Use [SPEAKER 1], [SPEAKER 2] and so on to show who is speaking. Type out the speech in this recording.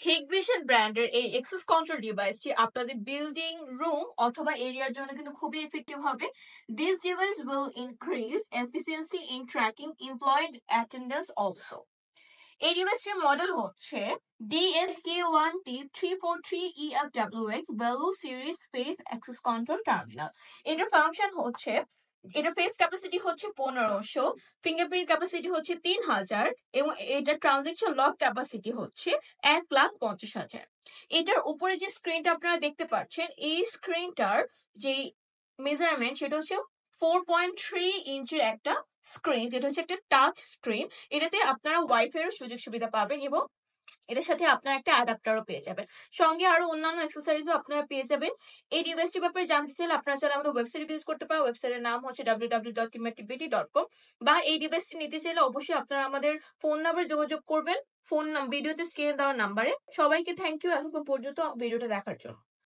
[SPEAKER 1] Hikvision ব্র্যান্ডের এই access control ডিভাইসটি আপনাদের বিল্ডিং রুম অথবা এরিয়ার জন্য কিন্তু খুবই এফেক্টিভ হবে। This device will increase efficiency in tracking employed attendance also. এই ডিভাইসটির মডেল হচ্ছে DSK1T343EFWX value series face access control terminal. এটার ফাংশন হচ্ছে, এটা ফেস ক্যাপাসিটি হচ্ছে 1500, ফিঙ্গারপ্রিন্ট ক্যাপাসিটি হচ্ছে 3000 এবং এটা ট্রানজেকশন লক ক্যাপাসিটি হচ্ছে 1,50,000। এটার উপরে যে স্ক্রিনটা আপনারা দেখতে পাচ্ছেন, এই স্ক্রিনটার যে মেজারমেন্ট সেটা হচ্ছে 4.3 ইঞ্চির একটা স্ক্রিন, যেটা হচ্ছে একটা টাচ স্ক্রিন। এটাতে আপনারা ওয়াইফাই এর সুযোগ সুবিধা পাবেন এবং এটার সাথে আপনারা একটা অ্যাডাপ্টারও পেয়ে যাবেন। সঙ্গে আরো অন্যান্য অ্যাক্সেসরিজও আপনারা পেয়ে যাবেন। এই ডিভাইসটির ব্যাপারে জানতে চাইলে আপনারা চাইলে আমাদের ওয়েবসাইট ভিজিট করতে পারেন। ওয়েবসাইটের নাম হচ্ছে www.timartbt.com। বা এই ডিভাইসটি নিতে চাইলে অবশ্যই আপনারা আমাদের ফোন নাম্বার যোগাযোগ করবেন, ভিডিওতে স্ক্রিনে দেওয়া নাম্বারে। সবাইকে থ্যাংক ইউ এতক্ষণ পর্যন্ত ভিডিওটা দেখার জন্য।